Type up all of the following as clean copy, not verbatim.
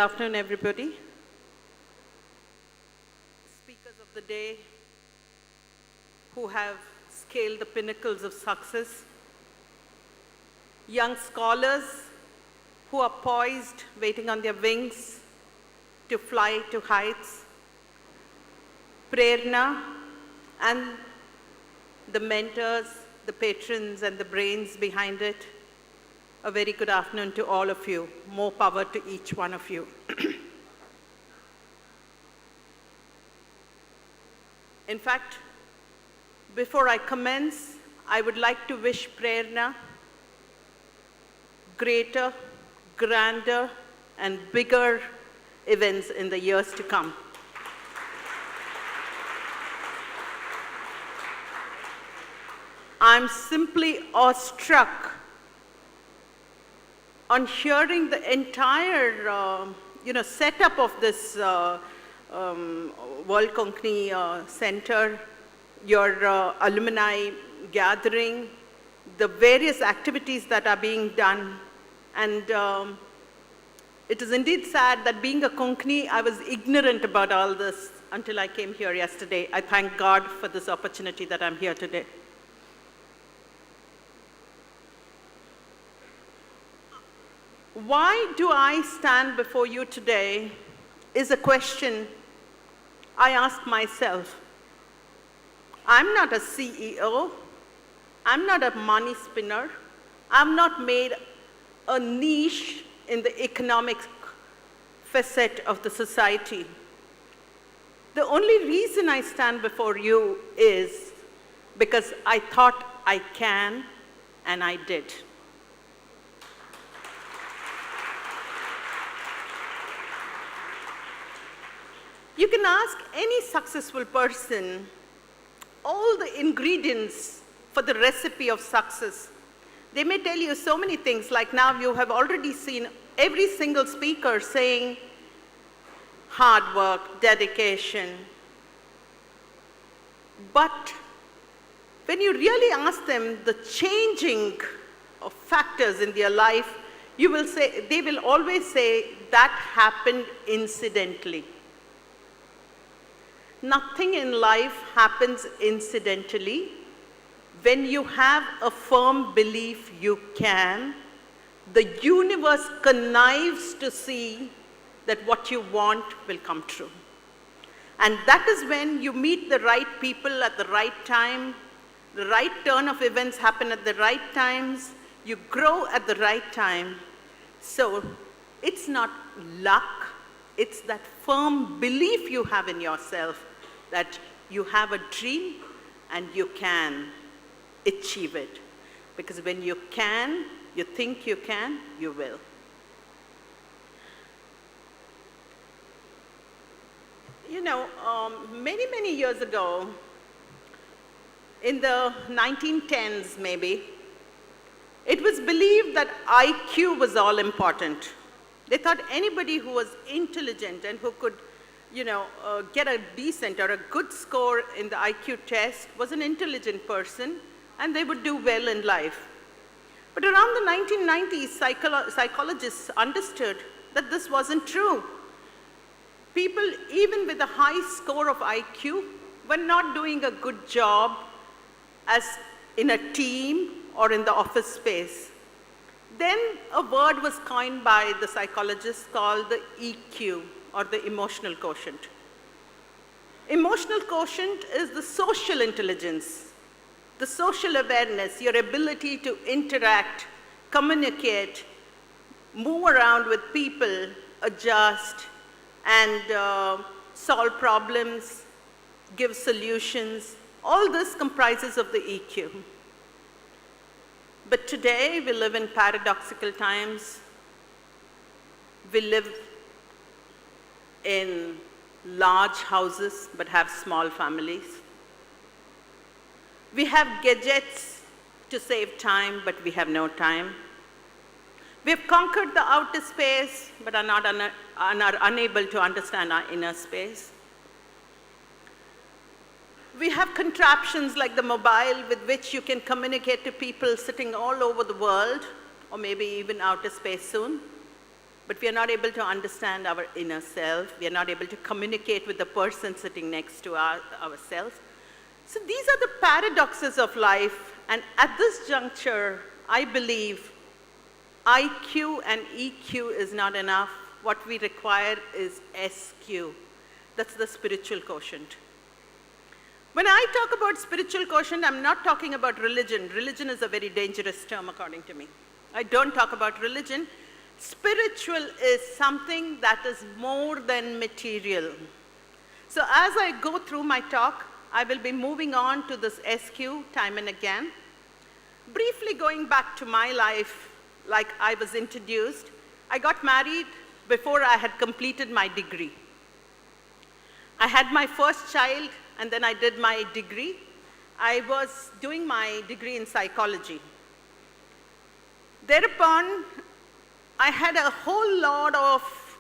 afternoon, everybody. Speakers of the day who have scaled the pinnacles of success. Young scholars who are poised, waiting on their wings to fly to heights. Prerna and the mentors, the patrons, and the brains behind it. A very good afternoon to all of you. More power to each one of you. In fact, before I commence, I would like to wish Prerna greater, grander, and bigger events in the years to come. I'm simply awestruck on hearing the entire setup of this World Konkani Center, your alumni gathering, the various activities that are being done. And it is indeed sad that being a Konkani, I was ignorant about all this until I came here yesterday. I thank God for this opportunity that I'm here today. Why do I stand before you today is a question I ask myself. I'm not a CEO. I'm not a money spinner. I'm not made a niche in the economic facet of the society. The only reason I stand before you is because I thought I can, and I did. You can ask any successful person all the ingredients for the recipe of success. They may tell you so many things, like now you have already seen every single speaker saying hard work, dedication. But when you really ask them the changing of factors in their life, they will always say that happened incidentally. Nothing in life happens incidentally. When you have a firm belief you can, the universe connives to see that what you want will come true. And that is when you meet the right people at the right time, the right turn of events happen at the right times, you grow at the right time. So it's not luck, it's that firm belief you have in yourself that you have a dream and you can achieve it. Because when you can, you think you can, you will. Many, many years ago, in the 1910s maybe, it was believed that IQ was all important. They thought anybody who was intelligent and who could get a decent or a good score in the IQ test was an intelligent person, and they would do well in life. But around the 1990s, psychologists understood that this wasn't true. People, even with a high score of IQ, were not doing a good job as in a team or in the office space. Then a word was coined by the psychologists called the EQ, or the emotional quotient. Emotional quotient is the social intelligence, the social awareness, your ability to interact, communicate, move around with people, adjust, and solve problems, give solutions. All this comprises of the EQ. But today, we live in paradoxical times. We live in large houses, but have small families. We have gadgets to save time, but we have no time. We have conquered the outer space, but are unable to understand our inner space. We have contraptions like the mobile with which you can communicate to people sitting all over the world, or maybe even outer space soon. but we are not able to understand our inner self. We are not able to communicate with the person sitting next to ourselves. So these are the paradoxes of life, and at this juncture, I believe IQ and EQ is not enough. What we require is SQ. That's the spiritual quotient. When I talk about spiritual quotient, I'm not talking about religion. Religion is a very dangerous term, according to me. I don't talk about religion. Spiritual is something that is more than material. So as I go through my talk, I will be moving on to this SQ time and again. Briefly going back to my life, like I was introduced, I got married before I had completed my degree. I had my first child, and then I did my degree. I was doing my degree in psychology. Thereupon, I had a whole lot of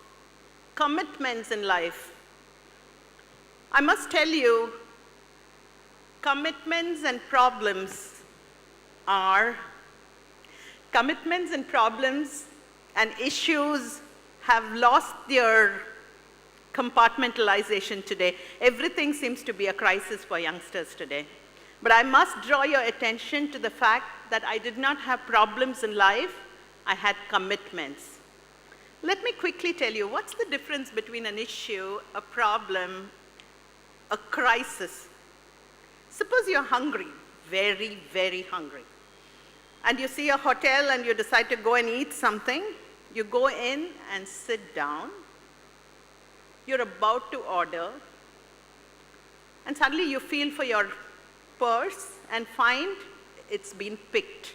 commitments in life. I must tell you, commitments and problems and issues have lost their compartmentalization today. Everything seems to be a crisis for youngsters today. But I must draw your attention to the fact that I did not have problems in life, I had commitments. Let me quickly tell you, what's the difference between an issue, a problem, a crisis? Suppose you're hungry, very, very hungry, and you see a hotel and you decide to go and eat something. You go in and sit down. You're about to order, and suddenly you feel for your purse and find it's been picked.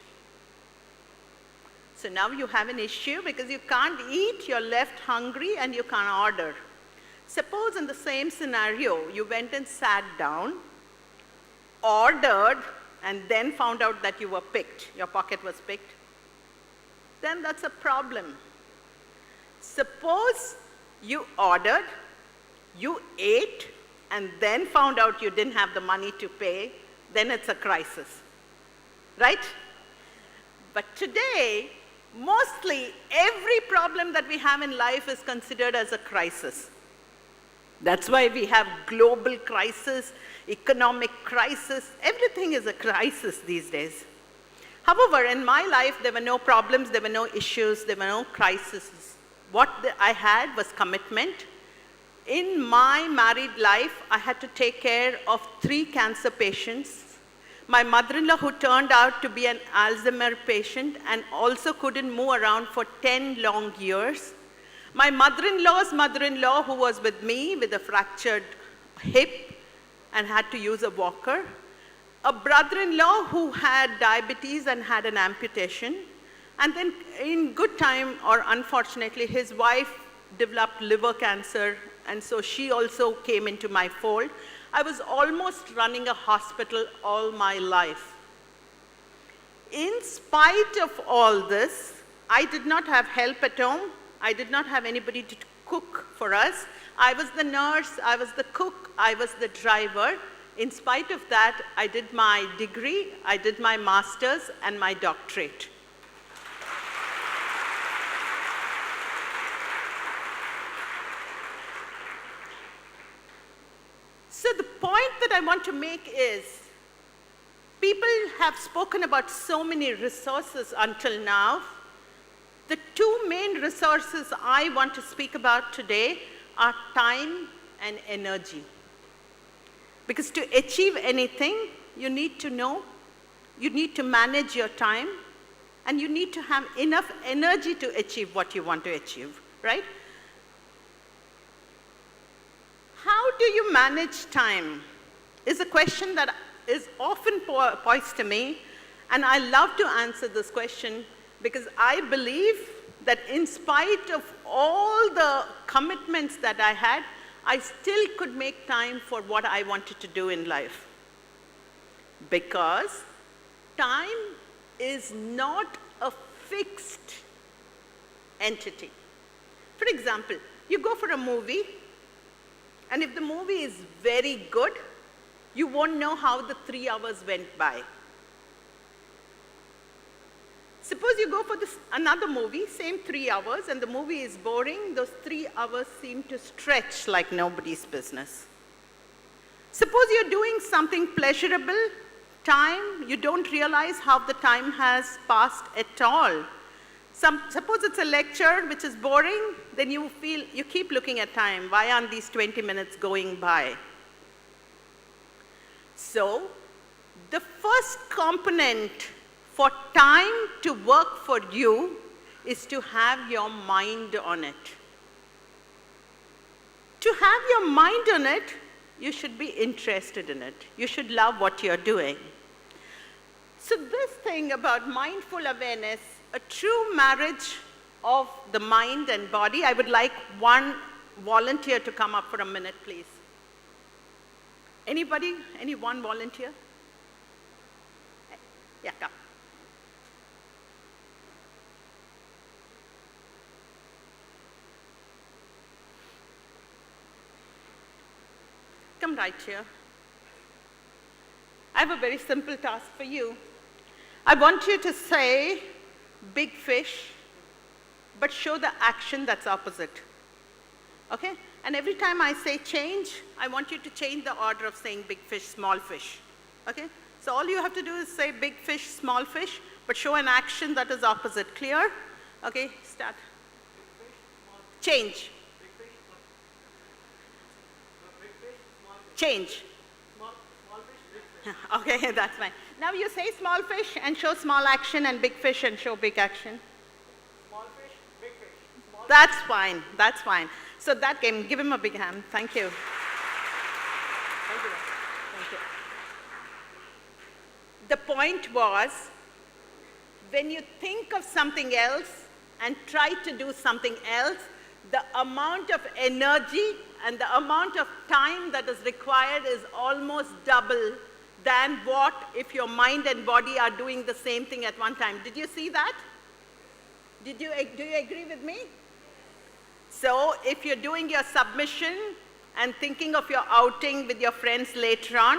So now you have an issue because you can't eat, you're left hungry, and you can't order. Suppose in the same scenario, you went and sat down, ordered, and then found out that you were picked, your pocket was picked. Then that's a problem. Suppose you ordered, you ate, and then found out you didn't have the money to pay, then it's a crisis, right? But today, mostly every problem that we have in life is considered as a crisis. That's why we have global crisis, economic crisis. Everything is a crisis these days. However, in my life, there were no problems, there were no issues, there were no crises. What I had was commitment. In my married life, I had to take care of 3 cancer patients. My mother-in-law, who turned out to be an Alzheimer's patient and also couldn't move around for 10 long years. My mother-in-law's mother-in-law, who was with me with a fractured hip and had to use a walker. A brother-in-law who had diabetes and had an amputation. And then in good time, or unfortunately, his wife developed liver cancer, and so she also came into my fold. I was almost running a hospital all my life. In spite of all this, I did not have help at home. I did not have anybody to cook for us. I was the nurse, I was the cook, I was the driver. In spite of that, I did my degree, I did my master's and my doctorate. So the point that I want to make is, people have spoken about so many resources until now. The 2 main resources I want to speak about today are time and energy. Because to achieve anything, you need to know, you need to manage your time, and you need to have enough energy to achieve what you want to achieve, right? How do you manage time is a question that is often posed to me, and I love to answer this question because I believe that in spite of all the commitments that I had, I still could make time for what I wanted to do in life. Because time is not a fixed entity. For example, you go for a movie, and if the movie is very good, you won't know how the 3 hours went by. Suppose you go for another movie, same 3 hours, and the movie is boring. Those 3 hours seem to stretch like nobody's business. Suppose you're doing something pleasurable, you don't realize how the time has passed at all. Suppose it's a lecture which is boring, then you keep looking at time. Why aren't these 20 minutes going by? So, the first component for time to work for you is to have your mind on it. To have your mind on it, you should be interested in it. You should love what you're doing. So this thing about mindful awareness, a true marriage of the mind and body, I would like one volunteer to come up for a minute, please. Anybody? Any one volunteer? Yeah, come. Come right here. I have a very simple task for you. I want you to say big fish, but show the action that's opposite. Okay? And every time I say change, I want you to change the order of saying big fish, small fish. Okay? So all you have to do is say big fish, small fish, but show an action that is opposite. Clear? Okay, start. Change. Change. Okay, that's fine. Now you say small fish and show small action, and big fish and show big action. Small fish, big fish. Small that's fine, that's fine. So that game, give him a big hand. Thank you. Thank you. Thank you. The point was, when you think of something else and try to do something else, the amount of energy and the amount of time that is required is almost double than what if your mind and body are doing the same thing at one time. Did you see that? Do you agree with me? So if you're doing your submission and thinking of your outing with your friends later on,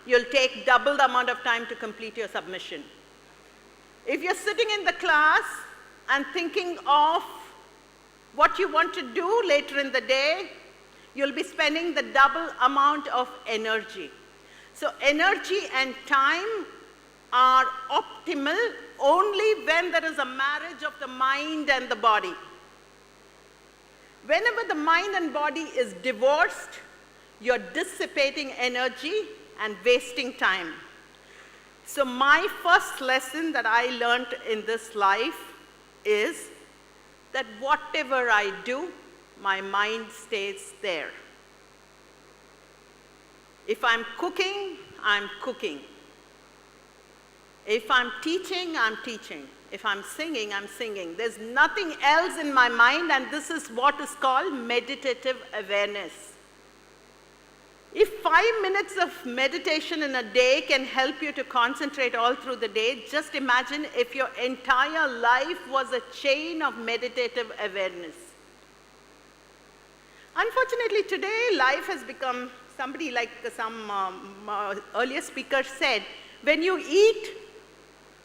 you'll take double the amount of time to complete your submission. If you're sitting in the class and thinking of what you want to do later in the day, you'll be spending the double amount of energy. So energy and time are optimal only when there is a marriage of the mind and the body. Whenever the mind and body is divorced, you're dissipating energy and wasting time. So my first lesson that I learned in this life is that whatever I do, my mind stays there. If I'm cooking, I'm cooking. If I'm teaching, I'm teaching. If I'm singing, I'm singing. There's nothing else in my mind, and this is what is called meditative awareness. If 5 minutes of meditation in a day can help you to concentrate all through the day, just imagine if your entire life was a chain of meditative awareness. Unfortunately, today, life has become, somebody like some earlier speaker said, when you eat,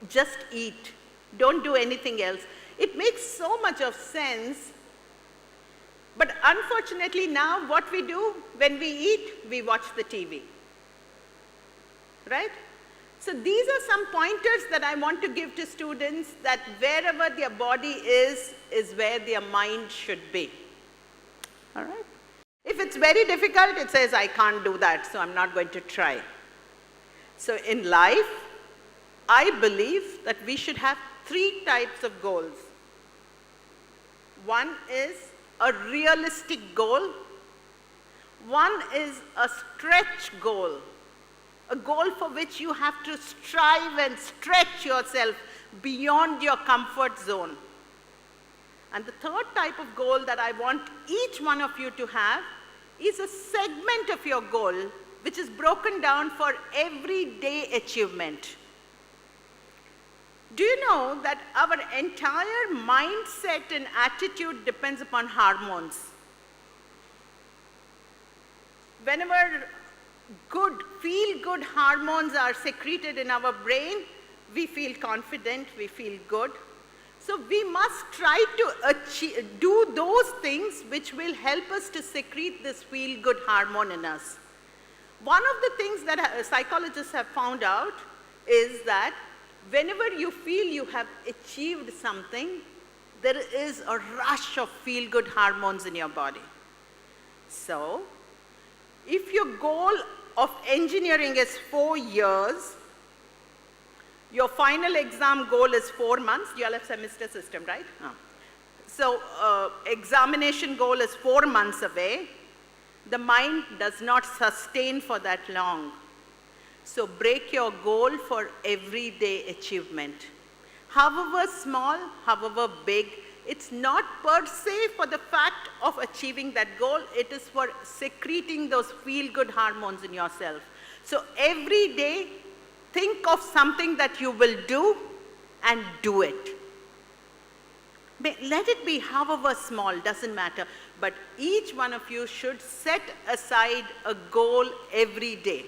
just eat. Don't do anything else. It makes so much of sense. But unfortunately now, what we do, when we eat, we watch the TV. Right? So these are some pointers that I want to give to students, that wherever their body is where their mind should be. All right? If it's very difficult, it says, I can't do that, so I'm not going to try. So in life, I believe that we should have 3 types of goals. One is a realistic goal. One is a stretch goal, a goal for which you have to strive and stretch yourself beyond your comfort zone. And the third type of goal that I want each one of you to have is a segment of your goal which is broken down for everyday achievement. Do you know that our entire mindset and attitude depends upon hormones? Whenever feel-good hormones are secreted in our brain, we feel confident, we feel good. So we must try to do those things which will help us to secrete this feel-good hormone in us. One of the things that psychologists have found out is that whenever you feel you have achieved something, there is a rush of feel-good hormones in your body. So, if your goal of engineering is 4 years, your final exam goal is 4 months. You all have semester system, right? So, examination goal is 4 months away. The mind does not sustain for that long. So break your goal for everyday achievement. However small, however big, it's not per se for the fact of achieving that goal, it is for secreting those feel-good hormones in yourself. So every day, think of something that you will do and do it. Let it be however small, doesn't matter. But each one of you should set aside a goal every day.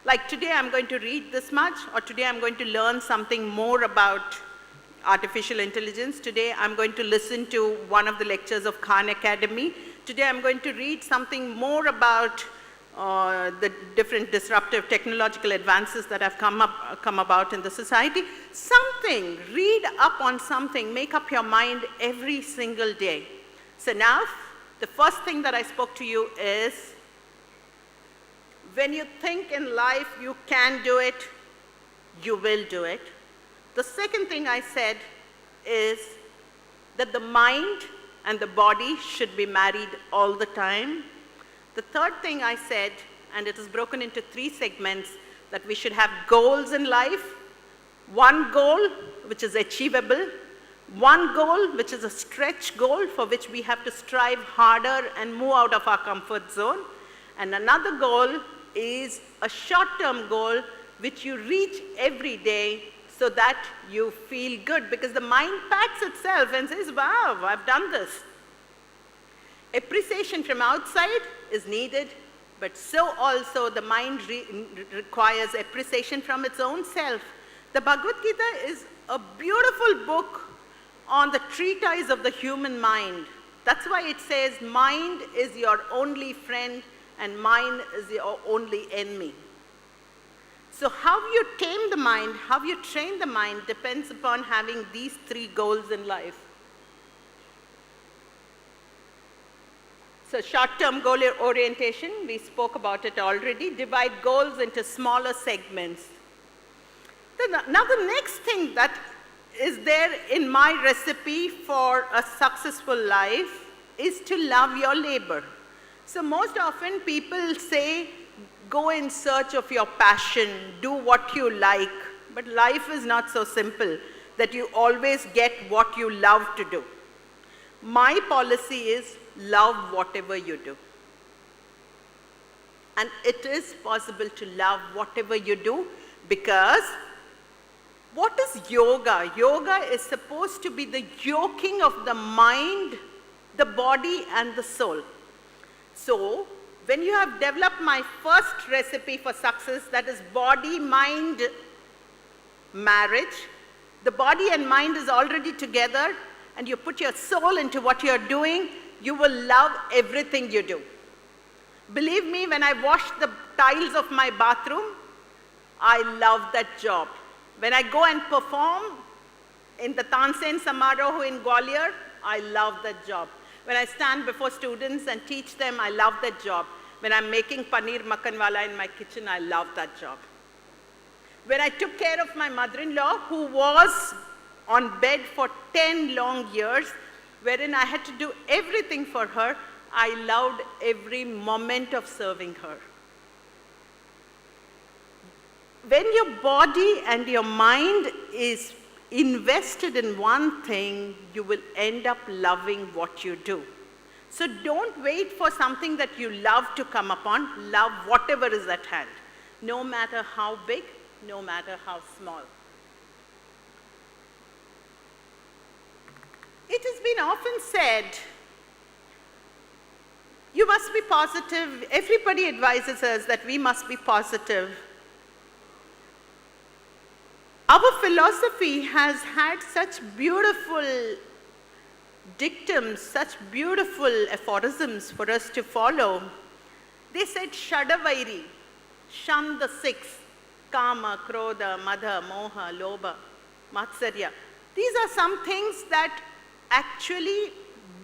Like today I'm going to read this much, or today I'm going to learn something more about artificial intelligence. Today I'm going to listen to one of the lectures of Khan Academy. Today I'm going to read something more about the different disruptive technological advances that have come about in the society. Something, read up on something, make up your mind every single day. So now, the first thing that I spoke to you is, when you think in life you can do it, you will do it. The second thing I said is that the mind and the body should be married all the time. The third thing I said, and it is broken into 3 segments, that we should have goals in life. One goal which is achievable, one goal which is a stretch goal for which we have to strive harder and move out of our comfort zone, and another goal is a short-term goal which you reach every day so that you feel good, because the mind pats itself and says, wow, I've done this. Appreciation from outside is needed, but so also the mind requires appreciation from its own self. The Bhagavad Gita is a beautiful book on the treatise of the human mind. That's why it says, mind is your only friend and mind is your only enemy. So how you tame the mind, how you train the mind depends upon having these 3 goals in life. So short-term goal orientation, we spoke about it already. Divide goals into smaller segments. Now the next thing that is there in my recipe for a successful life is to love your labor. So most often people say, go in search of your passion, do what you like. But life is not so simple that you always get what you love to do. My policy is love whatever you do. And it is possible to love whatever you do, because what is yoga? Yoga is supposed to be the yoking of the mind, the body, and the soul. So, when you have developed my first recipe for success, that is body-mind marriage, the body and mind is already together, and you put your soul into what you're doing, you will love everything you do. Believe me, when I wash the tiles of my bathroom, I love that job. When I go and perform in the Tansen Samaroh in Gwalior, I love that job. When I stand before students and teach them, I love that job. When I'm making paneer makkanwala in my kitchen, I love that job. When I took care of my mother-in-law, who was on bed for 10 long years, wherein I had to do everything for her, I loved every moment of serving her. When your body and your mind is invested in one thing, you will end up loving what you do. So don't wait for something that you love to come upon. Love whatever is at hand, no matter how big, no matter how small. It has been often said, you must be positive. Everybody advises us that we must be positive. Our philosophy has had such beautiful dictums, such beautiful aphorisms for us to follow. They said, Shadavairi, shun the six, Kama, Krodha, Madha, Moha, Lobha, Matsarya. These are some things that actually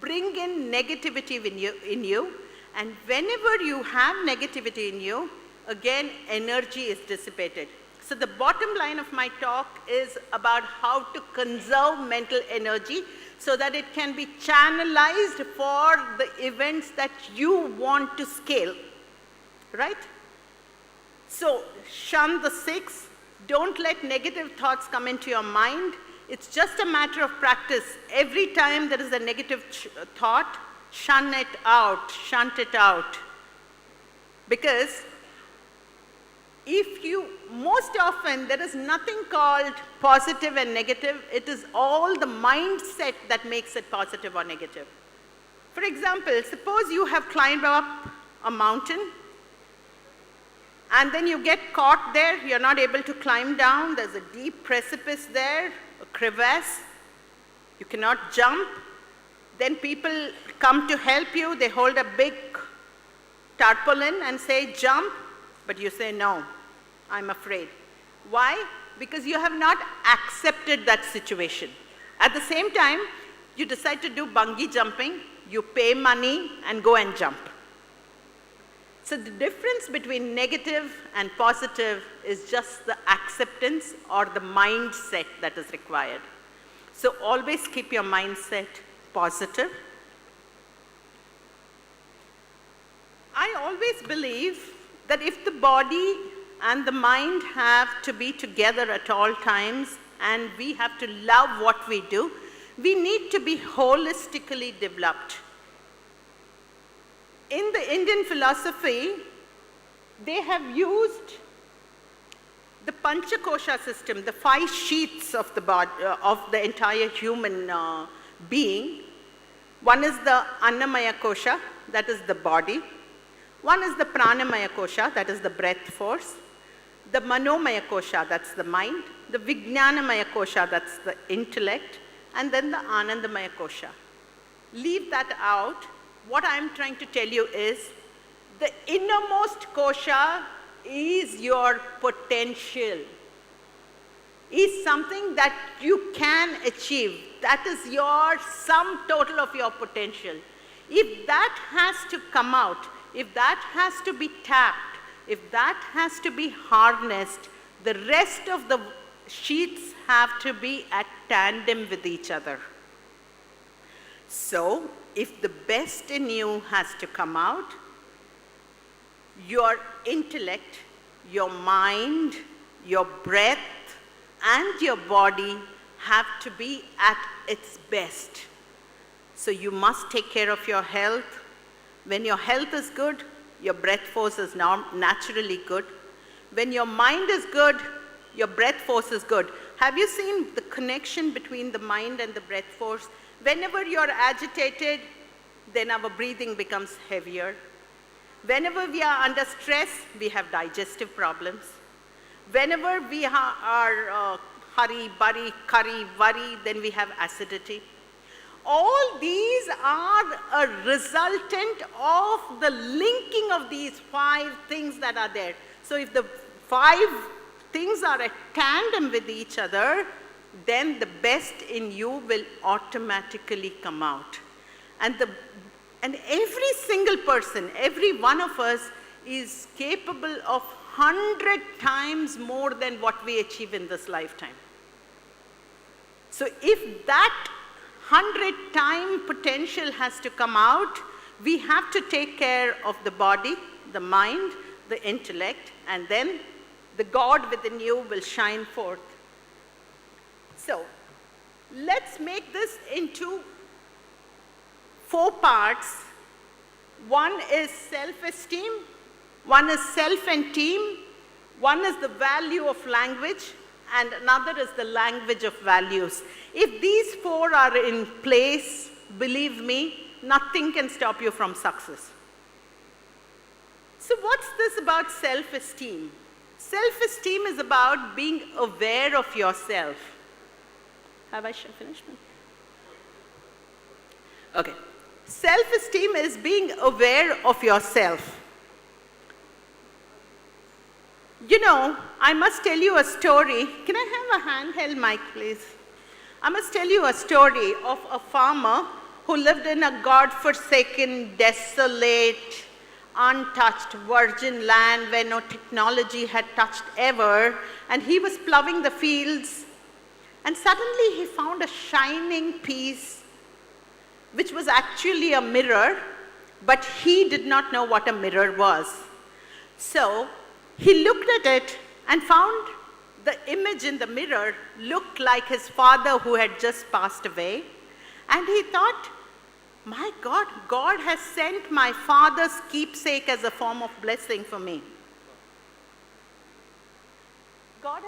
bring in negativity in you, and whenever you have negativity in you, again, energy is dissipated. So the bottom line of my talk is about how to conserve mental energy so that it can be channelized for the events that you want to scale, right? So shun the six. Don't let negative thoughts come into your mind. It's just a matter of practice. Every time there is a negative thought, shun it out, shunt it out. Because most often there is nothing called positive and negative. It is all the mindset that makes it positive or negative. For example, suppose you have climbed up a mountain and then you get caught there, you're not able to climb down, there's a deep precipice there, a crevasse, you cannot jump. Then people come to help you, they hold a big tarpaulin and say, jump, but you say, no, I'm afraid. Why? Because you have not accepted that situation. At the same time, you decide to do bungee jumping, you pay money and go and jump. So the difference between negative and positive is just the acceptance or the mindset that is required. So always keep your mindset positive. I always believe that if the body and the mind have to be together at all times and we have to love what we do, we need to be holistically developed. In the Indian philosophy, they have used the Panchakosha system, the 5 sheaths of the body, of the entire human being. One is the Annamaya Kosha, that is the body. One is the Pranamaya Kosha, that is the breath force. The Manomaya Kosha, that's the mind. The Vijnanamaya Kosha, that's the intellect. And then the Anandamaya Kosha. Leave that out. What I'm trying to tell you is the innermost kosha is your potential, is something that you can achieve. That is your sum total of your potential. If that has to come out, if that has to be tapped, if that has to be harnessed, the rest of the sheets have to be at tandem with each other. So, if the best in you has to come out, your intellect, your mind, your breath, and your body have to be at its best. So you must take care of your health. When your health is good, your breath force is naturally good. When your mind is good, your breath force is good. Have you seen the connection between the mind and the breath force? Whenever you're agitated, then our breathing becomes heavier. Whenever we are under stress, we have digestive problems. Whenever we are hurry, burry, curry, worry, then we have acidity. All these are a resultant of the linking of these 5 things that are there. So if the 5 things are at tandem with each other, then the best in you will automatically come out. And every single person, every one of us is capable of 100 times more than what we achieve in this lifetime. So if that 100-time potential has to come out, we have to take care of the body, the mind, the intellect, and then the God within you will shine forth. So, let's make this into 4 parts. One is self-esteem, one is self-esteem, one is the value of language, and another is the language of values. If these 4 are in place, believe me, nothing can stop you from success. So what's this about self-esteem? Self-esteem is about being aware of yourself. Have I finished? Okay. Self-esteem is being aware of yourself. You know, I must tell you a story. Can I have a handheld mic, please? I must tell you a story of a farmer who lived in a God-forsaken, desolate, untouched, virgin land where no technology had touched ever, and he was plowing the fields, and suddenly he found a shining piece, which was actually a mirror, but he did not know what a mirror was. So he looked at it and found the image in the mirror looked like his father who had just passed away, and he thought, my God, God has sent my father's keepsake as a form of blessing for me. God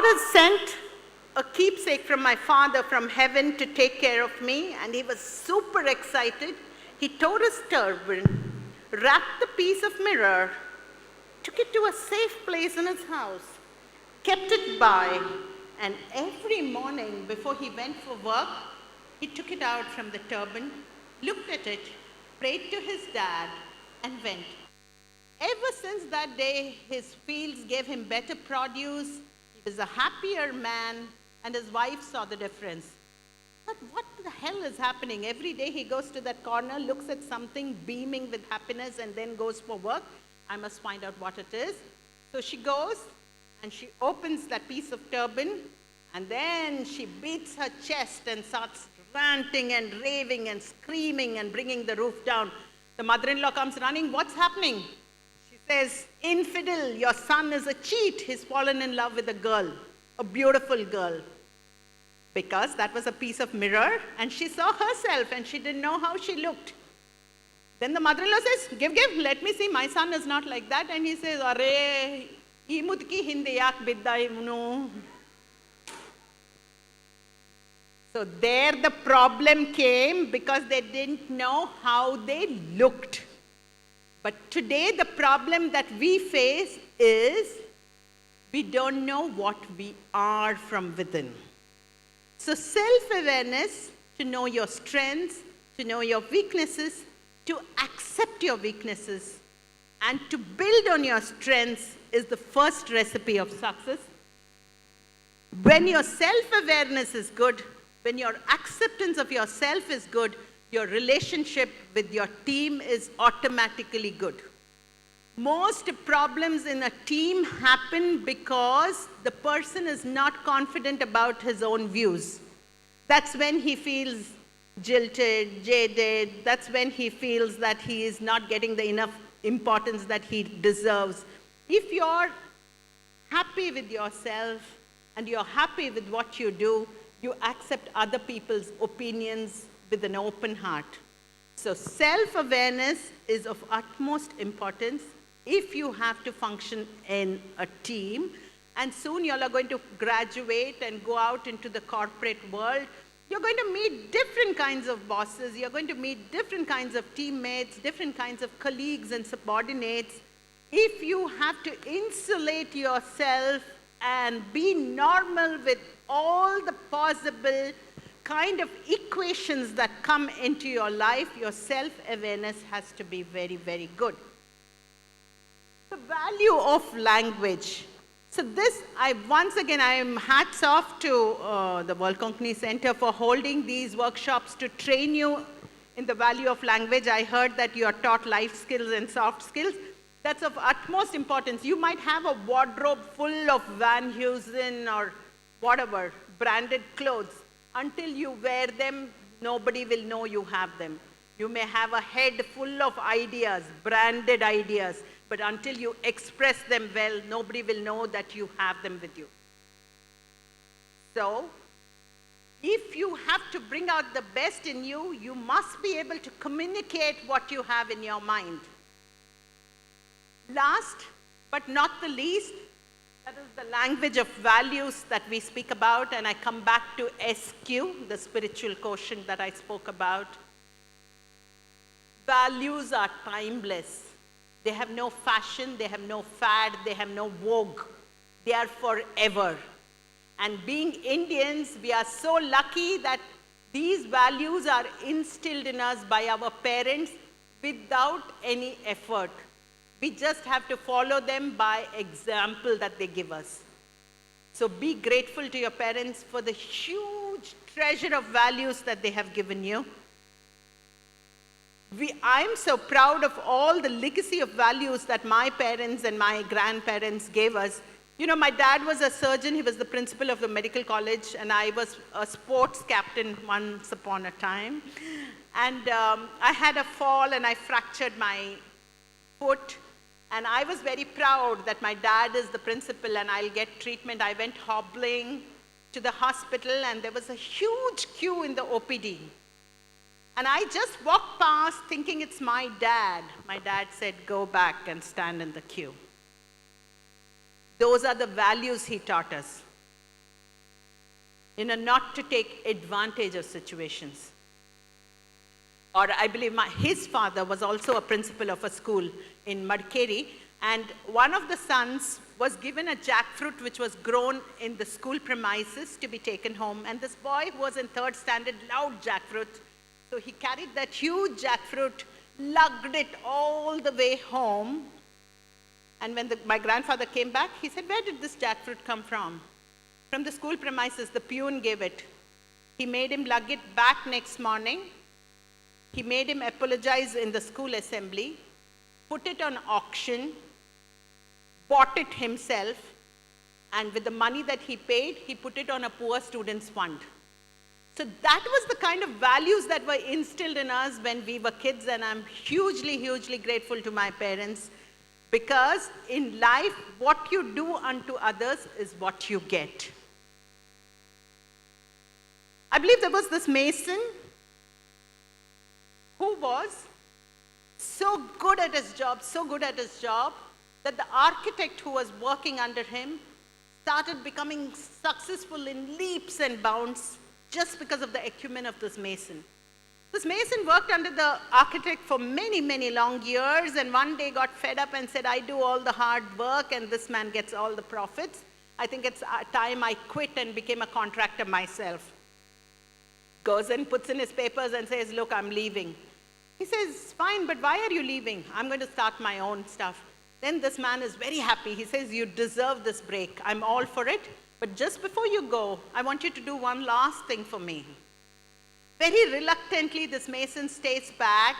has sent a keepsake from my father from heaven to take care of me, and he was super excited. He tore his turban, wrapped the piece of mirror, took it to a safe place in his house, kept it by, and every morning before he went for work, he took it out from the turban, looked at it, prayed to his dad, and went. Ever since that day, his fields gave him better produce, he was a happier man, and his wife saw the difference. But what the hell is happening? Every day he goes to that corner, looks at something beaming with happiness, and then goes for work. I must find out what it is. So she goes, and she opens that piece of turban, and then she beats her chest and starts ranting and raving and screaming and bringing the roof down. The mother-in-law comes running. What's happening? She says, infidel, your son is a cheat. He's fallen in love with a girl, a beautiful girl. Because that was a piece of mirror, and she saw herself, and she didn't know how she looked. Then the mother-in-law says, give, let me see, my son is not like that. And he says, Are, ee mudki hindi yak bidda ivnu. So there the problem came because they didn't know how they looked. But today the problem that we face is we don't know what we are from within. So self-awareness, to know your strengths, to know your weaknesses, to accept your weaknesses, and to build on your strengths is the first recipe of success. When your self-awareness is good, when your acceptance of yourself is good, your relationship with your team is automatically good. Most problems in a team happen because the person is not confident about his own views. That's when he feels jilted, jaded. That's when he feels that he is not getting the enough importance that he deserves. If you're happy with yourself and you're happy with what you do, you accept other people's opinions with an open heart. So self-awareness is of utmost importance if you have to function in a team. And soon you all are going to graduate and go out into the corporate world. You're going to meet different kinds of bosses. You're going to meet different kinds of teammates, different kinds of colleagues and subordinates. If you have to insulate yourself and be normal with all the possible kind of equations that come into your life, your self-awareness has to be very, very good. The value of language. So this, once again, I am hats off to the World Konkani Center for holding these workshops to train you in the value of language. I heard that you are taught life skills and soft skills. That's of utmost importance. You might have a wardrobe full of Van Heusen or whatever, branded clothes. Until you wear them, nobody will know you have them. You may have a head full of ideas, branded ideas, but until you express them well, nobody will know that you have them with you. So, if you have to bring out the best in you, you must be able to communicate what you have in your mind. Last but not the least, that is the language of values that we speak about, and I come back to SQ, the spiritual quotient that I spoke about. values are timeless. They have no fashion, they have no fad, they have no vogue. They are forever. And being Indians, we are so lucky that these values are instilled in us by our parents without any effort. We just have to follow them by example that they give us. So be grateful to your parents for the huge treasure of values that they have given you. I'm so proud of all the legacy of values that my parents and my grandparents gave us. You know, my dad was a surgeon. He was the principal of the medical college, and I was a sports captain once upon a time. And I had a fall, and I fractured my foot. And I was very proud that my dad is the principal, and I'll get treatment. I went hobbling to the hospital, and there was a huge queue in the OPD. And I just walked past thinking it's my dad. My dad said, go back and stand in the queue. Those are the values he taught us. You know, not to take advantage of situations. Or I believe his father was also a principal of a school in Madikeri, and one of the sons was given a jackfruit which was grown in the school premises to be taken home. And this boy who was in 3rd standard loved jackfruit. So he carried that huge jackfruit, lugged it all the way home. And when my grandfather came back, he said, where did this jackfruit come from? From the school premises, the peon gave it. He made him lug it back next morning. He made him apologize in the school assembly, put it on auction, bought it himself, and with the money that he paid, he put it on a poor student's fund. So that was the kind of values that were instilled in us when we were kids, and I'm hugely, hugely grateful to my parents, because in life, what you do unto others is what you get. I believe there was this mason who was so good at his job, that the architect who was working under him started becoming successful in leaps and bounds just because of the acumen of this mason. This mason worked under the architect for many, many long years, and one day got fed up and said, I do all the hard work and this man gets all the profits. I think it's time I quit and became a contractor myself. Goes and puts in his papers and says, look, I'm leaving. He says, fine, but why are you leaving? I'm going to start my own stuff. Then this man is very happy. He says, you deserve this break. I'm all for it. But just before you go, I want you to do one last thing for me. Very reluctantly, this mason stays back.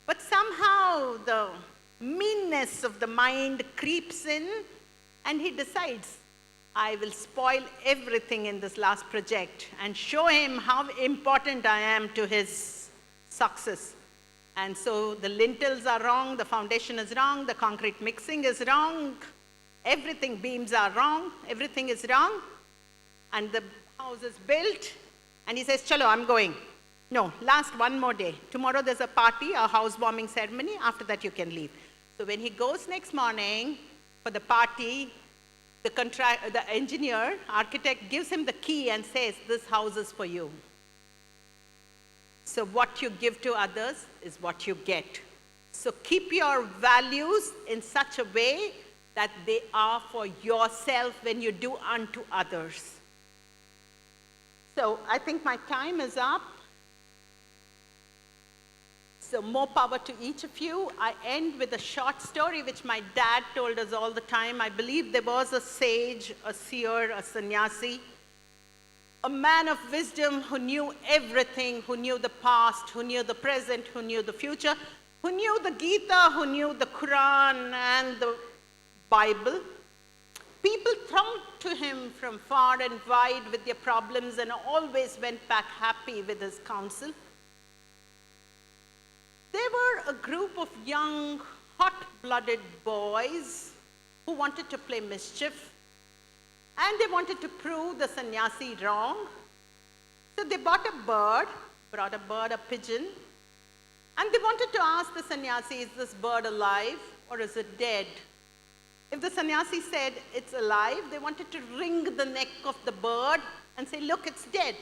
But somehow the meanness of the mind creeps in, and he decides, I will spoil everything in this last project and show him how important I am to his success. And so the lintels are wrong, the foundation is wrong, the concrete mixing is wrong, everything, beams are wrong, everything is wrong. And the house is built, and he says, chalo, I'm going. No, last one more day. Tomorrow there's a party, a housewarming ceremony, after that you can leave. So when he goes next morning for the party, the engineer, architect, gives him the key and says, this house is for you. So what you give to others is what you get. So keep your values in such a way that they are for yourself when you do unto others. So I think my time is up. So more power to each of you. I end with a short story which my dad told us all the time. I believe there was a sage, a seer, a sannyasi, a man of wisdom who knew everything, who knew the past, who knew the present, who knew the future, who knew the Gita, who knew the Quran and the Bible. People thronged to him from far and wide with their problems and always went back happy with his counsel. They were a group of young, hot-blooded boys who wanted to play mischief, and they wanted to prove the sannyasi wrong. So they brought a bird, a pigeon, and they wanted to ask the sannyasi, is this bird alive or is it dead? If the sannyasi said it's alive, they wanted to wring the neck of the bird and say, look, it's dead.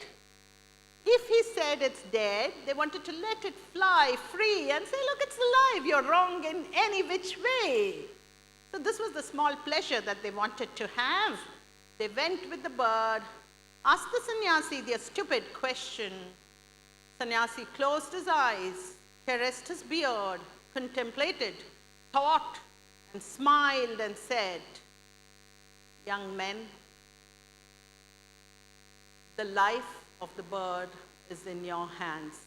If he said it's dead, they wanted to let it fly free and say, look, it's alive. You're wrong in any which way. So this was the small pleasure that they wanted to have. They went with the bird, asked the sannyasi their stupid question. Sannyasi closed his eyes, caressed his beard, contemplated, thought, and smiled and said, young men, the life of the bird is in your hands.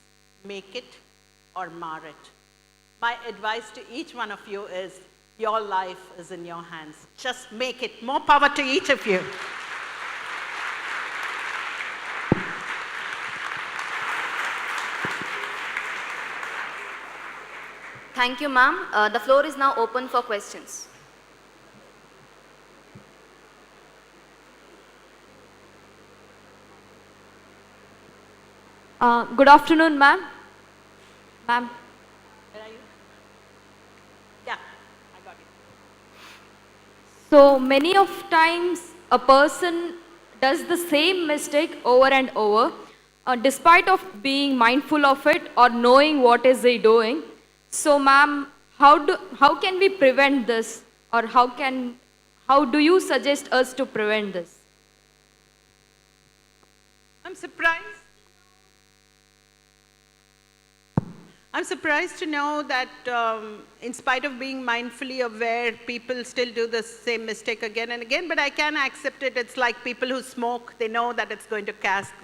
Make it or mar it. My advice to each one of you is, your life is in your hands. Just make it. More power to each of you. Thank you, ma'am. The floor is now open for questions. Good afternoon, ma'am. Ma'am. Where are you? Yeah, I got it. So many of times a person does the same mistake over and over, despite of being mindful of it or knowing what is he doing. So, ma'am, how can we prevent this, or how do you suggest us to prevent this? I'm surprised. I'm surprised to know that in spite of being mindfully aware, people still do the same mistake again and again, but I can accept it. It's like people who smoke, they know that it's going to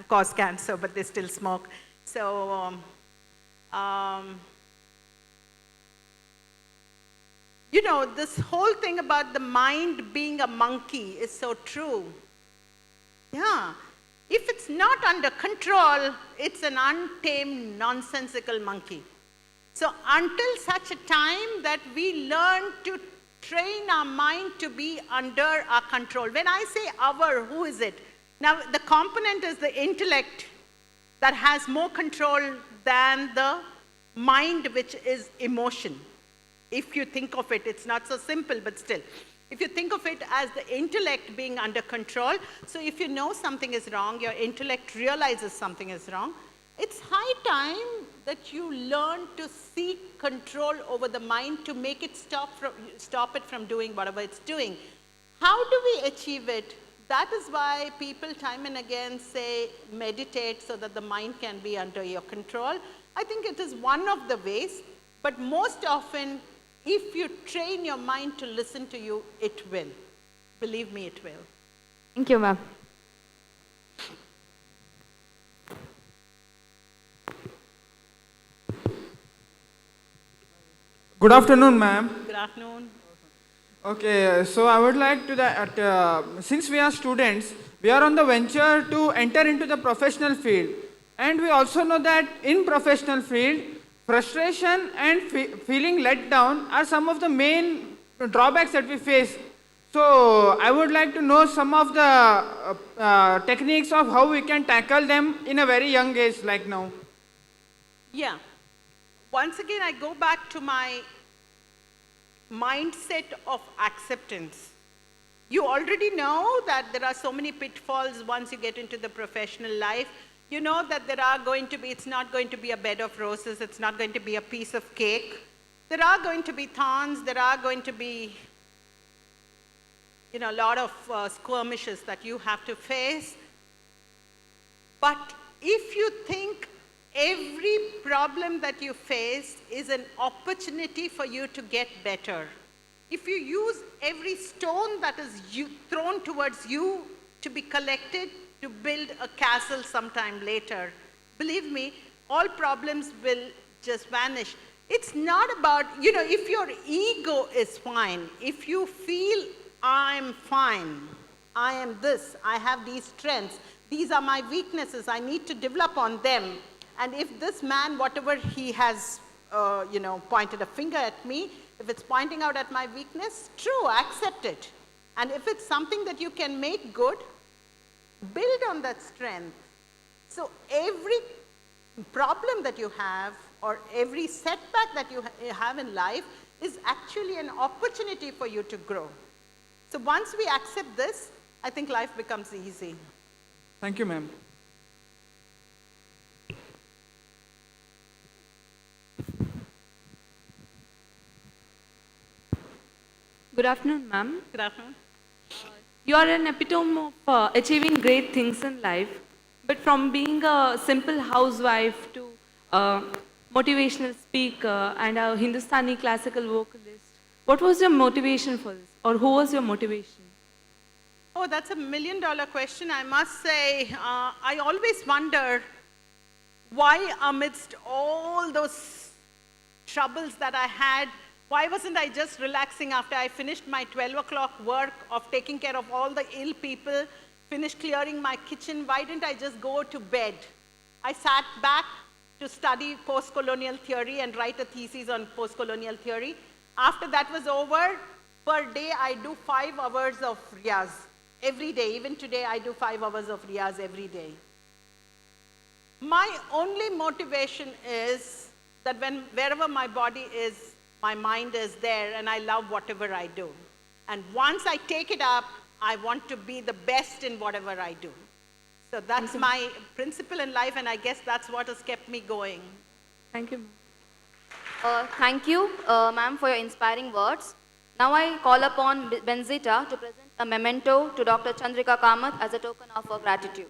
cause cancer, but they still smoke. So, you know, this whole thing about the mind being a monkey is so true. Yeah. If it's not under control, it's an untamed, nonsensical monkey. So until such a time that we learn to train our mind to be under our control. When I say our, who is it? Now, the component is the intellect that has more control than the mind, which is emotion. If you think of it, it's not so simple, but still. If you think of it as the intellect being under control, so if you know something is wrong, your intellect realizes something is wrong, it's high time that you learn to seek control over the mind to make it stop it from doing whatever it's doing. How do we achieve it? That is why people time and again say meditate so that the mind can be under your control. I think it is one of the ways, but most often, if you train your mind to listen to you, it will. Believe me, it will. Thank you, ma'am. Good afternoon, ma'am. Good afternoon. Okay, so I would like to that since we are students, we are on the venture to enter into the professional field, and we also know that in professional field, frustration and feeling let down are some of the main drawbacks that we face. So I would like to know some of the techniques of how we can tackle them in a very young age, like now. Yeah. Once again, I go back to my mindset of acceptance. You already know that there are so many pitfalls once you get into the professional life. You know that it's not going to be a bed of roses, it's not going to be a piece of cake. There are going to be thorns, there are going to be, a lot of skirmishes that you have to face. But if you think every problem that you face is an opportunity for you to get better, if you use every stone that is thrown towards you to be collected to build a castle sometime later, believe me, all problems will just vanish. It's not about, if your ego is fine, if you feel I'm fine, I am this, I have these strengths, these are my weaknesses, I need to develop on them. And if this man, whatever he has, pointed a finger at me, if it's pointing out at my weakness, true, accept it. And if it's something that you can make good, build on that strength. So every problem that you have or every setback that you have in life is actually an opportunity for you to grow. So once we accept this, I think life becomes easy. Thank you, ma'am. Good afternoon, ma'am. Good afternoon. You are an epitome of achieving great things in life, but from being a simple housewife to a motivational speaker and a Hindustani classical vocalist, what was your motivation for this, or who was your motivation? Oh, that's a $1,000,000 question. I must say, I always wonder why, amidst all those troubles that I had, why wasn't I just relaxing after I finished my 12 o'clock work of taking care of all the ill people, finished clearing my kitchen? Why didn't I just go to bed? I sat back to study post-colonial theory and write a thesis on post-colonial theory. After that was over, per day I do 5 hours of riyaz. Every day, even today, I do 5 hours of riyaz every day. My only motivation is that wherever my body is, my mind is there, and I love whatever I do. And once I take it up, I want to be the best in whatever I do. So that's my principle in life, and I guess that's what has kept me going. Thank you, ma'am. Thank you, ma'am, for your inspiring words. Now I call upon Benzita to present a memento to Dr. Chandrika Kamath as a token of her gratitude.